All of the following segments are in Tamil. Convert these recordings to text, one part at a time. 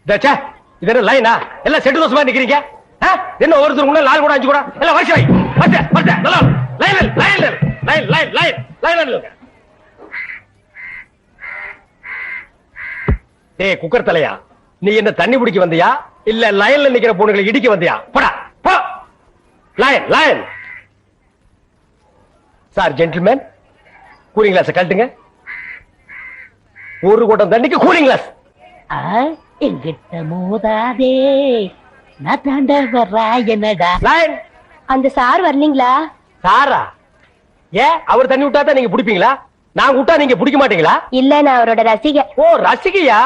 இது என்ன லைனா? எல்லாம் செட்டு தோசமா நிக்கிறீங்க. என்ன ஒருத்தர் கூட 4 கூட 5 கூட எல்லாம் வரிசை டேய் குக்கர் தலையா, நீ என்ன தண்ணி பிடிக்க வந்தியா இல்ல லைன்ல நிக்கிற பொண்ணுகளை இடிக்க வந்தியா? போடா போ. Line line. Sir gentleman, cooling glass கழட்டுங்க. ஒரு கூட்டம் தண்ணிக்கு கூலிங் கிளாஸ். எங்கிட்ட மோதாதே, நான் தாண்ட வர்றா என்னடா. லைன். அந்த சார் வரலீங்களா? சாரா? ஏன் அவர் தண்ணி விட்டா தான் நீங்க பிடிப்பீங்களா? நான் விட்டா நீங்க பிடிக்க மாட்டீங்களா? இல்ல, நான் அவரோட ரசிகை. ஓ ரசிகையா?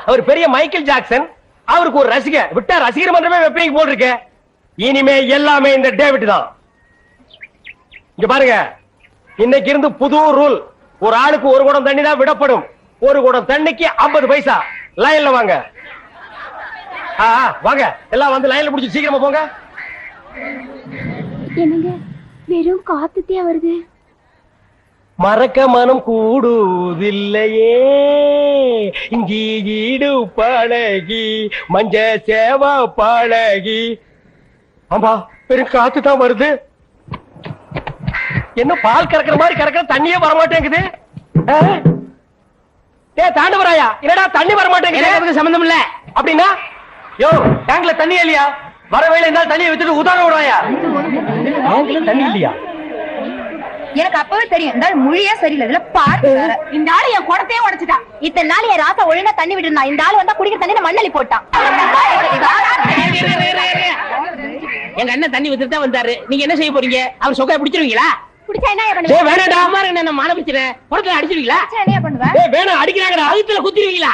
அவர் பெரிய மைக்கேல் ஜாக்சன், அவருக்கு ஒரு ரசிகை விட்டா ரசிகர் மன்றமே வெப்பீங்க போல் இருக்கு. இனிமே எல்லாமே இந்த டேவிட் தான். இங்க பாருங்க, இன்னைக்கு இருந்து புது ரூல். ஒரு ஆளுக்கு ஒரு குடம் தண்ணி தான் விடப்படும். ஒரு குடம் தண்ணிக்கு 50 பைசா. லைன்ல வாங்க. வாங்க எல்லாம் வந்து லைன்ல பிடிச்சி சீக்கிரமா போங்க. என்னங்க வெறும் காத்துட்டே வருது. மறக்க மனம் கூடுதில்லையே, இங்கி ஈடு பழகி மஞ்ச சேவா பழகி. ஆமா வெறும் காத்து தான் வருது. என்ன பால் கறக்கிற மாதிரி கறக்கிற தண்ணியே வரமாட்டேங்குது. தாண்டவராயா, என்னடா தண்ணி வரமாட்டேங்குது? சம்பந்தம் இல்ல அப்படின்னா யோ டேங்க்ல தண்ணி இல்லையா? வர வேலை இருந்தாலும் தண்ணியை வித்துட்டு உதாரணம் விடுவாயா? டேங்க்ல தண்ணி இல்லையா? எனக்கு அப்பவே தெரியும் இந்த ஆள் மொழியே சரியில்லை. இதுல பாட்டு இந்த ஆளு என் குடத்தையே உடைச்சிட்டான். இத்தனை நாள் என் ராசா ஒழுங்கா தண்ணி விட்டுருந்தா, இந்த ஆள் வந்தா குடிக்கிற தண்ணி மண்ணலி போட்டான். எங்க அண்ணன் தண்ணி வித்துட்டு தான் வந்தாரு. நீங்க என்ன செய்ய போறீங்க? அவர் சொக்கைய பிடிச்சிருவீங்களா? குடிச்சா என்ன பண்ணுவீங்க? வேணாடா அம்மா, என்ன மாலை பிடிச்சிரேன். குடத்துல அடிச்சிருவீங்களா? என்ன பண்ணுவ? வேணா அடிக்கிறாங்கடா. அழுத்துல குத்திருவீங்களா?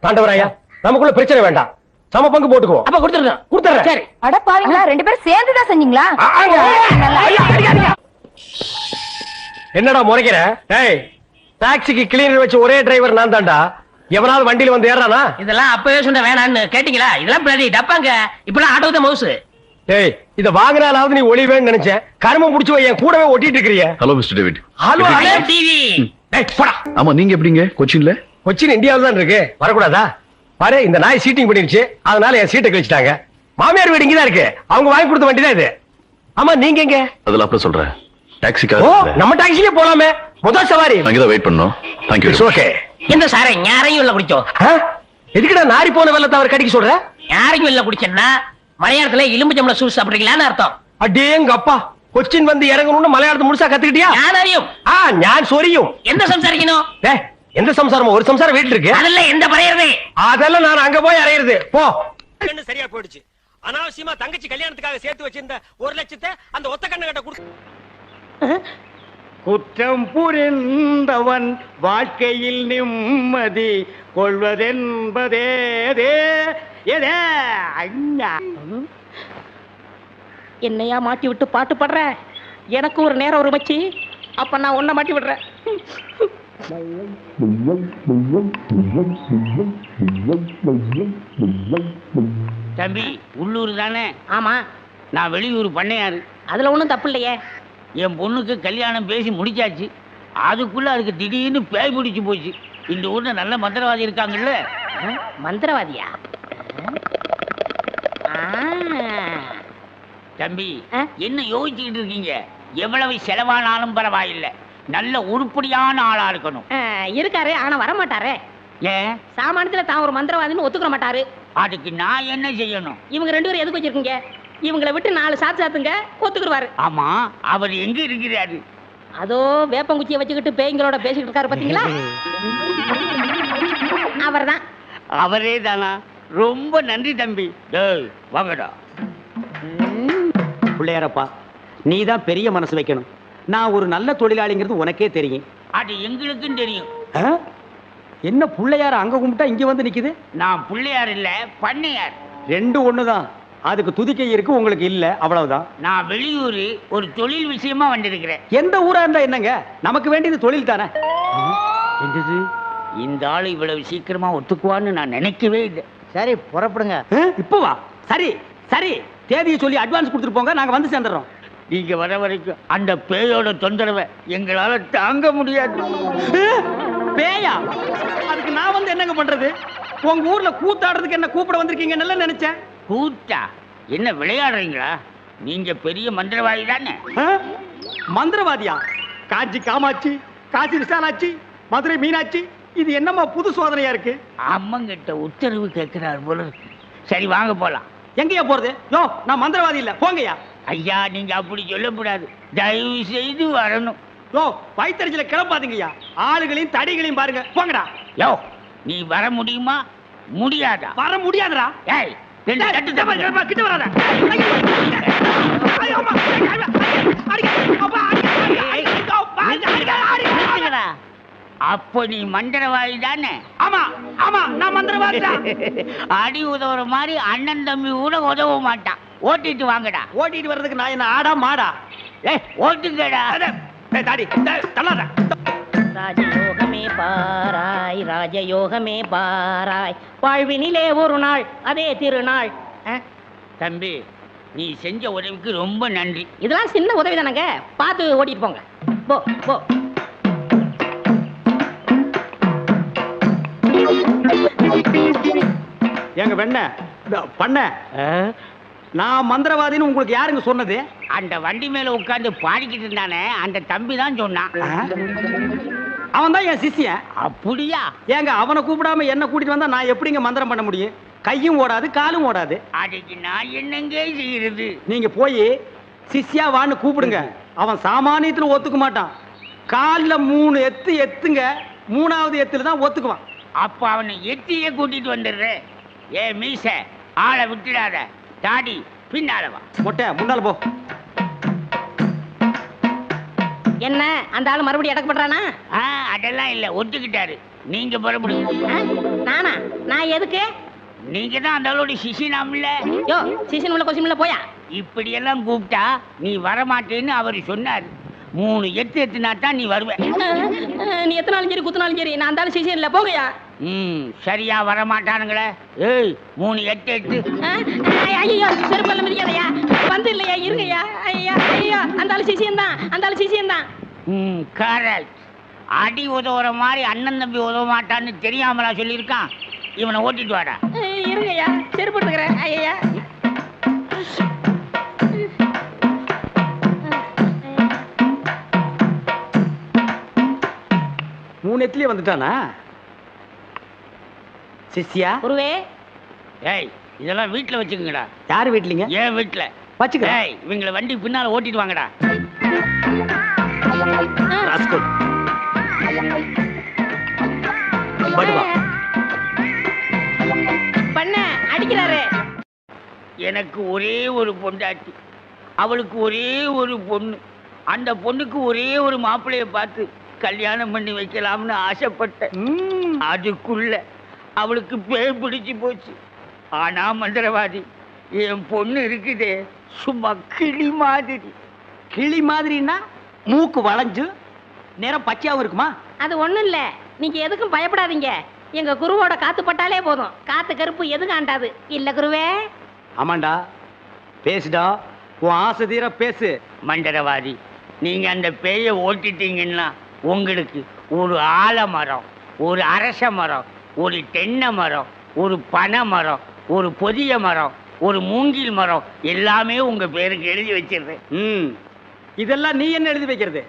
தாண்டவராயா, நமக்குள்ள பிரச்சனை வேண்டாம். சம பங்கு போட்டுக்குவோம். அப்ப கொடுத்துறேன். சரி. அட பாவீங்களா, 2 பேரும் சேர்ந்து தான் செஞ்சீங்களா? என்னடா முறைக்கிற? டாக்ஸிக்கு கிளீனர் வச்சு ஒரே டிரைவர் நான் தான்டா. எவனாவது வண்டியில வந்து ஏறானா? இதெல்லாம் அப்பவே சொன்ன வேணான்னு கேட்டீங்களா? இதெல்லாம் பின்னாடி டப்பாங்க. இப்பெல்லாம் ஆட்டோ தான் மவுசு. இத வாங்கினாலாவது நீ ஒளிவேன்னு நினைச்சேன். கருமம் புடிச்சு என் கூடவே ஒட்டிட்டு இருக்கிறீங்க. Hello mister David. Hello TV. போடா. ஆமா, நீங்க எப்படிங்க கொச்சின்ல? கொச்சின் இந்தியாவில் தான் இருக்கு, வரக்கூடாதா? பாரு, இந்த நாய் சீட்டிங் பண்ணிருச்சு, அதனால என் சீட்டை கழிச்சிட்டாங்க. மாமியார் வீடு இங்கதான் இருக்கு, அவங்க வாங்கி கொடுத்த வண்டி தான் இது. ஆமா நீங்க எங்க? அதெல்லாம் அப்புறம் சொல்றேன். டாக்ஸிக்காக நம்ம டாக்ஸிலே போலாமே. முதல் சவாரி அங்கதான் வெயிட் பண்ணோம். Thank you. ஓகே. எந்த சாரை யாரையும் இல்ல குடிச்சோம். எதுக்குடா நாரி போன வெள்ளத்தை அவர் கடிக்க சொல்ற? யாரையும் இல்ல குடிச்சேன்னா மலையாளத்துல எலும்பு ஜம்பள சூஸ் சாப்பிடுறீங்களான்னு அர்த்தம். அடேங்க அப்பா, கொச்சின் வந்து இறங்கணும்னு மலையாளத்தை முழுசா கத்துக்கிட்டியா? ஞானறியும் ஞான் சொரியும். எந்த சம்சாரிக்கணும்? எந்த சம்சாரமோ? ஒரு சம்சாரம் வீட்டுல இருக்கு. அதெல்லாம் எந்த பறையறது? அதெல்லாம் நான் அங்க போய் அறையிறது. போ. கண்ணு சரியா போயிடுச்சு. அனாவசியமா தங்கச்சி கல்யாணத்துக்காக சேர்த்து வச்சிருந்த 1 லட்சத்தை அந்த ஒத்த கண்ணு கட்ட குடு. குற்றம் புரிந்தவன் வாழ்க்கையில் நிம்மதி கொள்வதென்பதே என்னையா மாட்டி விட்டு பாட்டு பாடுற? எனக்கு ஒரு நேரம் ஒரு மச்சி, அப்ப நான் உன்னை மாட்டி விடுறேன். தம்பி, உள்ளூர் தானே? ஆமா. நான் வெளியூர் பண்ணையாரு. அதுல ஒண்ணும் தப்பு இல்லையே. என் பொண்ணுக்கு கல்யாணம் பேசி முடிச்சாச்சு. அதுக்குள்ள அதுக்கு திடீர்னு பேய் பிடிச்சு போச்சு. இந்த ஊர்ல நல்ல மந்திரவாதி இருக்காங்கல்ல. மந்திரவாதியா? தம்பி, என்ன யோசிச்சுக்கிட்டு இருக்கீங்க? எவ்வளவு செலவானாலும் பரவாயில்லை, நல்ல உருப்படியான ஆளா இருக்கணும். இருக்காரு, ஆனா வர மாட்டாரே. ஏன்? சாமானியத்துல தான் ஒரு மந்திரவாதின்னு ஒத்துக்கிற மாட்டாரு. அதுக்கு நான் என்ன செய்யணும்? இவங்க 2 பேரும் எதுக்கு வச்சிருக்கீங்க? இவங்களை விட்டு 4 சாத்து சாத்துங்க, ஒத்துக்குருவாரு. ஆமா, அவர் எங்க இருக்கிறாரு? அதோ வேப்பங்குச்சியை வச்சுக்கிட்டு பேய்களோட பேசிக்கிட்டு இருக்காரு, பாத்தீங்களா? அவர்தான். அவரே தானா? ரொம்ப நன்றி தம்பி. வாங்கடா. பிள்ளையாரப்பா, நீ தான் பெரிய மனசு வைக்கணும். நான் ஒரு நல்ல தொழிலாளிங்கிறது உனக்கே தெரியும். அது எங்களுக்கும் தெரியும். என்ன பிள்ளையார அங்க கும்பிட்டா இங்க வந்து நிக்குது? நான் பிள்ளையார் இல்ல, பண்ணையார். 2 ஒண்ணுதான். அதுக்கு துதிக்கை இருக்கு, உங்களுக்கு இல்ல, அவ்வளவுதான். நான் வெளியூர் ஒரு தொழில் விஷயமா வந்திருக்கிறேன். எந்த ஊரா இருந்தா என்னங்க, நமக்கு வேண்டியது தொழில் தானே. என்னது, இந்த ஆளு இவ்வளவு சீக்கிரமா ஒத்துக்குவான்னு நான் நினைக்கவே இல்லை. சரி புறப்படுங்க. இப்போ வா. சரி சரி, தேதியை சொல்லி அட்வான்ஸ் கொடுத்துட்டு போங்க, நாங்க வந்து சேர்ந்துடுறோம். நீங்க வர வரைக்கும் அந்த பேயோட தொந்தரவை எங்களால தாங்க முடியாது. பேயா? அதுக்கு நான் வந்து என்னங்க பண்றது? உங்க ஊர்ல கூத்தாடுறதுக்கு என்ன கூப்பிட வந்திருக்கீங்கன்னு நினைச்சேன். கூத்தா? என்ன விளையாடுறீங்களா? நீங்க பெரிய மந்திரவாதி தானே? மந்திரவாதியா? காஞ்சி காமாட்சி, காசி விசாலாட்சி, மதுரை மீனாட்சி, இது என்னமா புது சோதனையா இருக்கு? அம்மங்கிட்ட உத்தரவு கேட்கிறார் போல இருக்கு. சரி வாங்க போலாம். எங்கயா போறது? யோ, நான் மந்திரவாதி இல்ல, போங்கய்யா. ஐயா நீங்க அப்படி சொல்லக்கூடாது, தயவு செய்து வரணும். யோ, வயிற்றுல கிளப்பாதீங்கய்யா. ஆளுகளையும் தடிகளையும் பாருங்க, போங்கடா. யோ நீ வர முடியுமா முடியாதா? வர முடியாதுடா. ஏய் ரெண்டு தட்டு தப்பு. கிட்ட வராத. நிறுத்துங்கடா. அப்போ நீ மந்திரவாதி தானே? ஆமா ஆமா, நான் மந்திரவாதி தான். அடி உதவுற மாதிரி அண்ணன் தம்பி கூட உதவ மாட்டான். ஓட்டிட்டு வாங்கடா. ஓட்டிட்டு வர்றதுக்கு நான் என்ன ஆடா மாடா? ஏய் ஓட்டுங்கடா. தாடி தள்ளாத. ராஜயோகமே பாராய், ராஜயோகமே பாராய், வாழ்வினிலே ஒரு நாள் அதே திருநாள். தம்பி நீ செஞ்ச உதவிக்கு ரொம்ப நன்றி. இதெல்லாம் சின்ன உதவி தானங்க, பார்த்து ஓட்டிட்டு போங்க. போ போ. எங்க வெண்ண பண்ண நான் மந்திரவாதின்னு உங்களுக்கு யாருங்க சொன்னது? அந்த வண்டி மேல உட்கார்ந்து பாடிக்கிட்டு இருந்தானே அந்த தம்பி தான் சொன்னான். அவன் தான் என் சிஷ்யன். அப்படியா? ஏங்க அவனை கூப்பிடாம என்ன கூட்டிட்டு வந்தா நான் எப்படிங்க மந்திரம் பண்ண முடியும்? கையும் ஓடாது காலும் ஓடாது. அதுக்கு நான் என்னங்க செய்யறது? நீங்க போய் சிஷ்யா வான்னு கூப்பிடுங்க. அவன் சாமானியத்துல ஒத்துக்க மாட்டான். கால்ல 3 எத்து எத்துங்க, 3வது எத்துல தான் ஒத்துக்குவான். அப்ப அவனை எத்தியே கூட்டிட்டு வந்துடுறேன். ஏ மீச ஆளை விட்டுடாத, தாடி பின்னால வா. மொட்டை முன்னால போ. என்ன அந்த ஆளு மறுபடியும் அடக்க பண்றானா? அதெல்லாம் இல்ல, ஒத்துக்கிட்டாரு. நீங்க புறப்படுங்க. நானா? நான் எதுக்கு? நீங்க தான் அந்த ஆளோட சிசினாம்ல. யோ சீசன் உள்ள கொஸ்டின் உள்ள போயா. இப்படி எல்லாம் கூப்பிட்டா நீ வரமாட்டேன்னு அவர் சொன்னார். 3 எத்து எத்துனா தான் நீ வருவ. நீ எத்தனாலும் சரி குத்தினாலும் சரி, நான் அந்த ஆளு சீசன் இல்ல, போங்கயா. சரியா வரமாட்டானுங்களே. ஏய் 3 எட்டு எட்டு. ஐயோ செருப்பல்ல மிதிக்காதயா, வந்து இல்லையா, இருங்கய்யா. ஐயா ஐயா, அந்த ஆளு சீசன் தான், அந்த ஆளு சீசன் தான். கரெக்ட். அடி உதவுற மாதிரி அண்ணன் தம்பி உதவ மாட்டான்னு தெரியாமலா சொல்லியிருக்கான். இவனை ஓட்டிட்டு வாடா. இருங்கய்யா, செருப்பு எடுத்துக்கிறேன். ஐயா 3 எத்துலயே வந்துட்டானா சிஷ்யா? குருவே. ஏய் இதெல்லாம் வீட்டுல வச்சுக்கோங்கடா. யாரு வீட்லீங்க? ஏன் வீட்டுல வச்சுக்கிறேன். ஏய் இவங்களை வண்டி பின்னால ஓட்டிட்டு வாங்கடா. ராஸ்கல். படுவா. பண்ண அடிக்கிறாரு. எனக்கு ஒரே ஒரு பொண்டாட்டி, அவளுக்கு ஒரே ஒரு பொண்ணு. அந்த பொண்ணுக்கு ஒரே ஒரு மாப்பிள்ளைய பார்த்து கல்யாணம் பண்ணி வைக்கலாம்னு ஆசைப்பட்டேன். அதுக்குள்ள அவளுக்கு பேய் பிடிச்சு போச்சு. ஆனா மந்திரவாதி, என் பொண்ணு இருக்குதே சும்மா கிளி மாதிரி. கிளி மாதிரின்னா மூக்கு வளைஞ்சு நேரம் பச்சையாவும் இருக்குமா? அது ஒண்ணும் இல்ல, நீங்க எதுக்கும் பயப்படாதீங்க. எங்க குருவோட காத்து பட்டாலே போதும், காத்து கருப்பு எதுவும் ஆண்டாது. இல்ல குருவே? ஆமாண்டா, பேசுடா, உன் ஆசை தீர பேசு. மந்திரவாதி, நீங்க அந்த பேயை ஓட்டிட்டீங்கன்னா உங்களுக்கு ஒரு ஆலமரம், ஒரு அரச மரம், ஒரு தென்னை மரம், ஒரு பனை மரம், ஒரு பொதிய மரம், ஒரு மூங்கில் மரம் எல்லாமே உங்க பேருக்கு எழுதி வச்சிருக்கேன். இதெல்லாம் நீ என்ன எழுதி வைக்கிறது?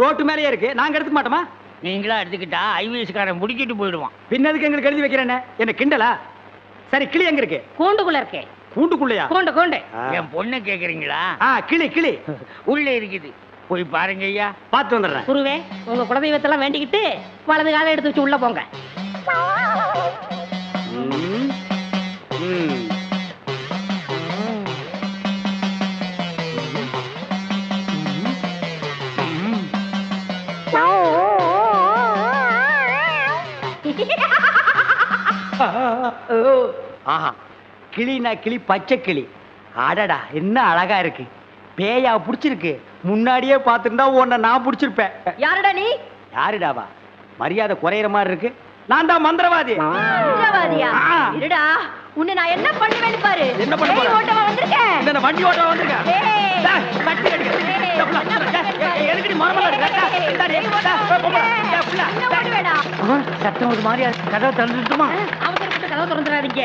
ரோட்டு மேலேயே இருக்கு, நாங்க எடுத்துக்க மாட்டோமா? நீங்களா எடுத்துக்கிட்டா ஐவிஎஸ்காரன் முடிக்கிட்டு போயிடுவான். பின்னதுக்கு எங்களுக்கு எழுதி வைக்கிறேன்னு என்ன கிண்டலா? சரி, கிளி எங்க இருக்கு? கூண்டுக்குள்ள இருக்கே. கூண்டுக்குள்ளையா? கூண்டு கூண்டு. என் பொண்ணு கேக்குறீங்களா? கிளி கிளி உள்ள இருக்குது, போய் பாருங்க ஐயா. பார்த்து வந்துடுறேன். குருவே, உங்க குலதெய்வத்தெல்லாம் வேண்டிக்கிட்டு வலது காலை எடுத்து வச்சு உள்ள போங்க. ஆஹா, கிளினா கிளி, பச்சை கிளி. அடடா, என்ன அழகா இருக்கு. பேயா புடிச்சிருக்கு. முன்னாடியே பார்த்துருந்தா உன்னை நான் புடிச்சிருப்பேன். யாருடா நீ? யாருடாவா? மரியாதை குறையிற மாதிரி இருக்கு. நான் தான் மந்திரவாதி. மந்திரவாதியா? இருடா, உன்னை நான் என்ன பண்ணுவேன்னு பாரு. என்ன பண்ண போற? ஓட்டவா வந்திருக்கேன். இந்த வண்டி ஓட்டவா வந்திருக்கேன். ஏய், கட்டி கட்டி. எதுக்கு நீ மரமல இருக்க? என்ன பண்ணுவேடா? சத்தம் ஒரு மாதிரியா கதவை திறந்துட்டுமா? அவசரப்பட்டு கதவை திறந்துடாதீங்க.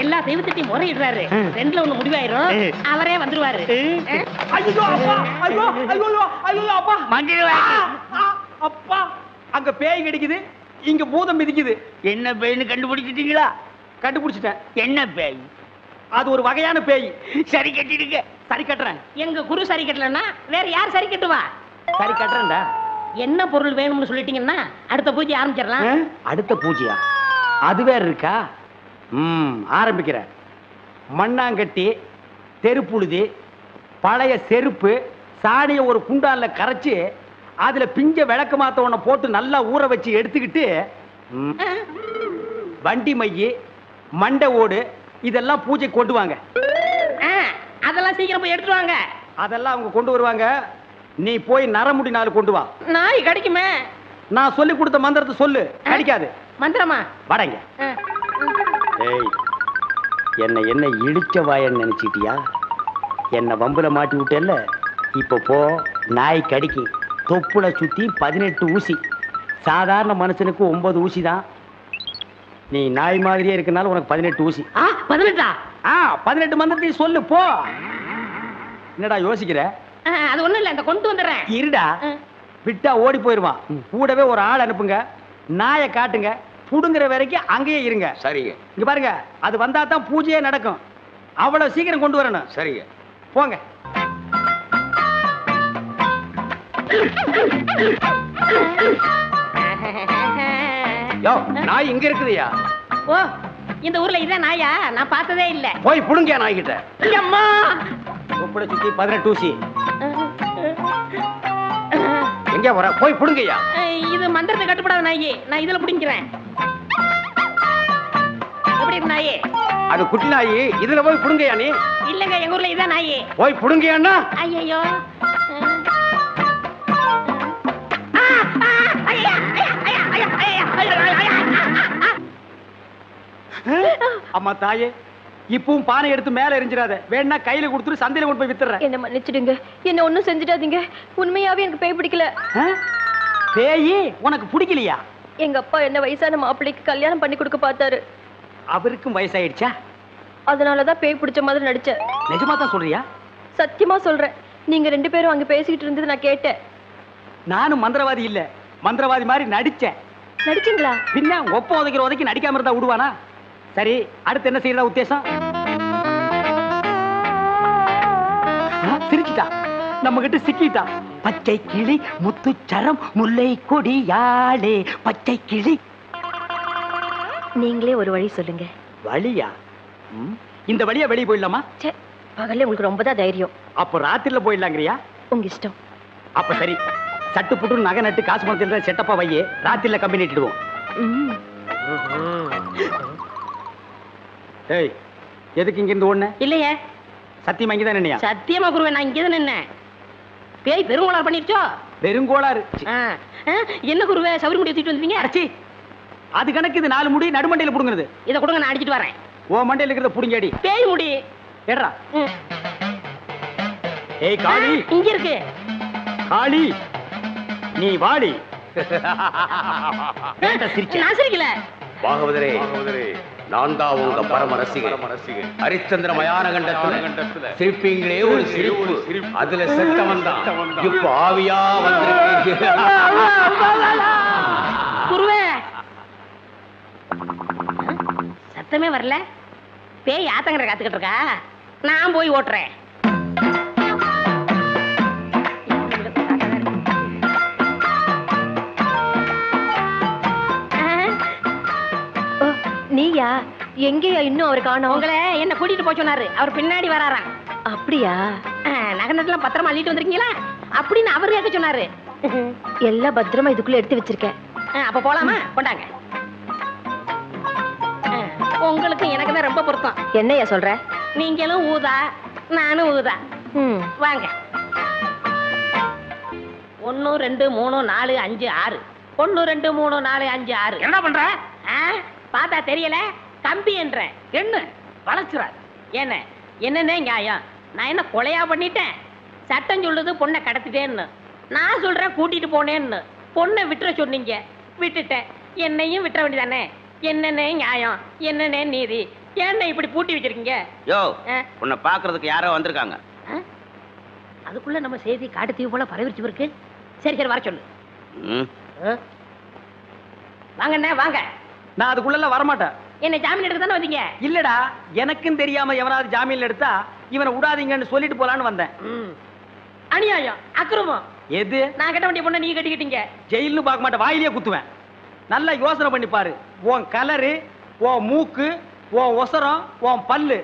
எல்லா தெய்வத்திட்டையும் முறையிடுறாரு. ரெண்டுல ஒண்ணு முடிவாயிரும். அவரே வந்துருவாரு. ஐயோ அப்பா, ஐயோ ஐயோ ஐயோ அப்பா, மஞ்சள் அப்பா, அங்க பேய் கிடைக்குது, இங்க பூதம் மிதிக்குது. என்ன பேய்னு கண்டுபிடிச்சிட்டீங்களா? கண்டுபிடிச்சிட்டேன். என்ன பேய்? அது ஒரு வகையான பேய். சரி கட்டிடுங்க. சரி கட்டுறேன். எங்க குரு சரி கட்டலன்னா வேற யார் சரி கட்டுவா? சரி கட்டுறேன்டா. என்ன பொருள் வேணும்னு சொல்லிட்டீங்கன்னா அடுத்த பூஜை ஆரம்பிச்சிடலாம். அடுத்த பூஜையா? அது வேற இருக்கா? ஆரம்பிக்கிறேன். மண்ணாங்கட்டி, தெருப்புழுதி, பழைய செருப்பு, சாணிய ஒரு குண்டான்ல கரைச்சு அதுல பிஞ்ச விளக்கு மாத்த ஒண்ண போட்டு நல்லா ஊற வச்சு எடுத்துக்கிட்டு வண்டி மைய, மண்டை ஓடு இதெல்லாம் பூஜை கொண்டு வாங்க. அதெல்லாம் சீக்கிரம் போய் எடுத்துட்டு வாங்க. அதெல்லாம் அவங்க கொண்டு வருவாங்க. நீ போய் நரமுடி 4 கொண்டு வா. நாய் கிடைக்குமே. நான் சொல்லி கொடுத்த மந்திரத்தை சொல்லு. கிடைக்காது. மந்திரமா? வடங்க. ஏய், என்ன இடிச்ச வாயன்னு நினைச்சிட்டியா? என்ன வம்புல மாட்டி விட்டேல்ல, இப்ப போ. நாய் கடிக்கு தொப்புல சுத்தி 18 ஊசி. சாதாரண மனுஷனுக்கு 9 ஊசி தான். நீ நாய் மாதிரியே இருக்கனால உனக்கு 18 ஊசி. 18? 18 மந்திரத்தையும் சொல்லு போ. என்னடா யோசிக்கிற? அது ஒண்ணும் இல்ல, இந்த கொண்டு வந்துடுறேன். இருடா, விட்டா ஓடி போயிருவான். கூடவே ஒரு ஆள் அனுப்புங்க. நாயை காட்டுங்க. புடுங்குற வரைக்கும் அங்கேயே இருங்க. சரிங்க. இங்க பாருங்க, அது வந்தா தான் பூஜையே நடக்கும். அவ்வளவு சீக்கிரம் கொண்டு வரணும். சரிங்க. போங்க. நாய் இங்க இருக்குதுயா. ஓ, இந்த ஊர்ல இதான் நாயா? நான் பார்த்ததே இல்ல. போய் புடுங்க நாய் கிட்ட. அம்மா, தொப்புல சுத்தி 18 ஊசி. எங்க வர? போய் புடுங்கய்யா. இது மந்திரத்தை கட்டுப்படாத நாயி. நான் இதுல புடிங்கிறேன். எப்படி இருக்கு நாயி? அது குட்டி நாயி. இதுல போய் புடுங்கய்யா நீ. இல்லங்க, எங்க ஊர்ல இதான் நாயி. போய் புடுங்கய்யாண்ணா. ஐயோ, அம்மா தாயே, இப்பவும் பானை எடுத்து மேல எரிஞ்சிடாத. வேணா கையில கொடுத்துட்டு சந்தையில கொண்டு போய் வித்துறேன். என்ன மன்னிச்சிடுங்க. என்ன ஒண்ணும் செஞ்சிடாதீங்க. உண்மையாவே எனக்கு பேய் பிடிக்கல. பேயி உனக்கு பிடிக்கலையா? எங்க அப்பா என்ன வயசான மாப்பிள்ளைக்கு கல்யாணம் பண்ணி கொடுக்க பார்த்தாரு. அவருக்கும் வயசாயிடுச்சா? அதனாலதான் பேய் பிடிச்ச மாதிரி நடிச்சேன். நிஜமா தான் சொல்றியா? சத்தியமா சொல்றேன். நீங்க 2 பேரும் அங்க பேசிக்கிட்டு இருந்தது நான் கேட்டேன். நானும் மந்திரவாதி இல்ல, மந்திரவாதி மாதிரி நடிச்சேன். நடிச்சீங்களா? பின்ன ஒப்ப உதைக்கிற உதைக்கு நடிக்காம இருந்தா விடுவானா? சரி, அடுத்து என்ன செய்யறதா உத்தேசம்? சிரிச்சிட்டா, நம்ம கிட்ட சிக்கிட்டா. பச்சை கிளி முத்துச்சரம் முல்லை கொடியாளே பச்சை கிளி. நீங்களே ஒரு வழி சொல்லுங்க. வழியா? இந்த வழியா வெளியே போயிடலாமா? பகல்ல உங்களுக்கு ரொம்ப தான் தைரியம். அப்ப ராத்திரில போயிடலாங்கிறியா? உங்க இஷ்டம். அப்ப சரி, சட்டு புட்டு நகை நட்டு காசு பணத்தில் செட்டப்பா வையே. ராத்திரில கம்பி நட்டிடுவோம். ஏய், எதுக்கு இங்க இருந்து ஓடுன? இல்லையே. சத்தியமா இங்கதான் நின்னையா? சத்தியமா குருவே, நான் இங்கதான் நின்னேன். பேய் பெருங்கோளாறு பண்ணிருச்சோ? பெருங்கோளாறு? என்ன குருவே, சவுரி முடி தூக்கிட்டு வந்தீங்க? அடச்சி, அது கணக்கு. இது 4 முடி நடுமண்டையில புடுங்குறது. இதை கொடுங்க, நான் அடிச்சிட்டு வரேன். ஓ மண்டையில இருக்கிறத புடுங்கடி. பேய் முடி ஏடா. ஏய் காளி, இங்க இருக்கு. காளி நீ வாடி. நான் சிரிக்கல. பாகவதரே, நான் தான் உங்க பரம ரசிகர். ஹரிச்சந்திர மயான கண்டத்துல சிரிப்பீங்களே ஒரு சிரிப்பு. அதுல செத்தவன் தான் இப்ப ஆவியா வந்திருக்கு. குருவே, சத்தமே வரல. பேய் ஆத்தங்கரை காத்துக்கிட்டு இருக்கா. நான் போய் ஓட்டுறேன். நீயா? எங்கேயா இன்னும் அவர் காணோம்? உங்களை என்ன கூட்டிட்டு போய் சொன்னாரு. அவர் பின்னாடி வராராம். அப்படியா? நகனத்துல பத்திரமா அள்ளிட்டு வந்திருக்கீங்களா அப்படின்னு அவர் கேட்க சொன்னாரு. எல்லாம் பத்திரமா இதுக்குள்ள எடுத்து வச்சிருக்கேன். அப்ப போலாமா? கொண்டாங்க. உங்களுக்கு எனக்கு தான் ரொம்ப பொருத்தம். என்னையா சொல்ற? நீங்களும் ஊதா, நானும் ஊதா. வாங்க. 1 2 3 4 5 6. 1 2 3 4 5 6. என்ன பண்ற? பார்த்தா தெரியல. கம்பி என்ற என்ன வளர்ச்சுறாரு. என்ன என்னன்னே நியாயம்? நான் என்ன கொலையா பண்ணிட்டேன்? சட்டம் சொல்லுது பொண்ணை கடத்திட்டேன்னு. நான் சொல்றேன் கூட்டிட்டு போனேன்னு. பொண்ணை விட்டுற சொன்னீங்க, விட்டுட்டேன். என்னையும் விட்டுற வேண்டியதானே? என்னென்ன நியாயம், என்னென்ன நீதி, என்ன இப்படி பூட்டி வச்சிருக்கீங்க? யோ ஆ? உன்னை பாக்குறதுக்கு யாரோ வந்திருக்காங்க. ஆ? அதுக்குள்ள நம்ம செய்தி காட்டுத்தீவு போல பரவிச்சு இருக்கு. சரி சரி, வர சொல்லு. ம். வாங்கண்ணே வாங்க. நான் அதுக்குள்ள வரமாட்டேன். என்ன ஜாமீன் எடுக்க தானே வந்தீங்க? இல்லடா, எனக்கும் தெரியாம எவனாவது ஜாமீன்ல எடுத்தா இவனை விடாதீங்கன்னு சொல்லிட்டு போலான்னு வந்தேன். அநியாயம், அக்கிரமம். எது? நான் கட்ட வேண்டிய பொண்ணை நீங்க கட்டிக்கிட்டீங்க. ஜெயில்னு பார்க்க மாட்டேன், வாயிலேயே குத்துவேன். நல்லா யோசனை பண்ணி பாரு. உன் கலரு, உன் மூக்கு, உன் ஒசரம், உன் பல்லு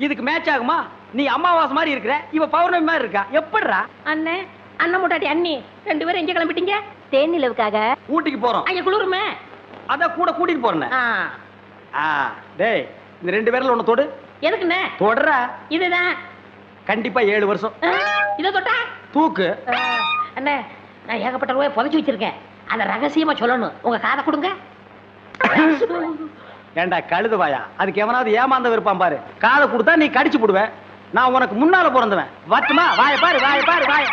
இதுக்கு மேட்ச் ஆகுமா? நீ அம்மாவாசை மாதிரி இருக்கிற, இவ பௌர்ணமி மாதிரி இருக்கா. எப்படிடா? அண்ணே, அண்ணன் முட்டாட்டி அண்ணி ரெண்டு பேரும் எங்க கிளம்பிட்டீங்க? தேன் நிலவுக்காக. ஊட்டிக்கு போறோம். அங்க குளிருமே. அதான் கூட கூட்டிட்டு போறேன். ஆ. டேய், இந்த ரெண்டு பேர்ல ஒண்ணு தொடு. எதுக்குண்ணே? தொடரா. இதுதான். கண்டிப்பா 7 வருஷம். இத தொட்டா தூக்கு. அண்ணே, நான் ஏகப்பட்ட ரூபாய் புதைச்சு வச்சிருக்கேன். அத ரகசியமா சொல்லணும். உங்க காதை கொடுங்க. ஏண்டா கழுதுவாயா, அதுக்கு எவனாவது ஏமாந்த இருப்பான் பாரு. காதை கொடுத்தா நீ கடிச்சு போடுவ. நான் உனக்கு முன்னால பிறந்தவன். வட்டுமா? வாய பாரு, வாய பாரு, வாய.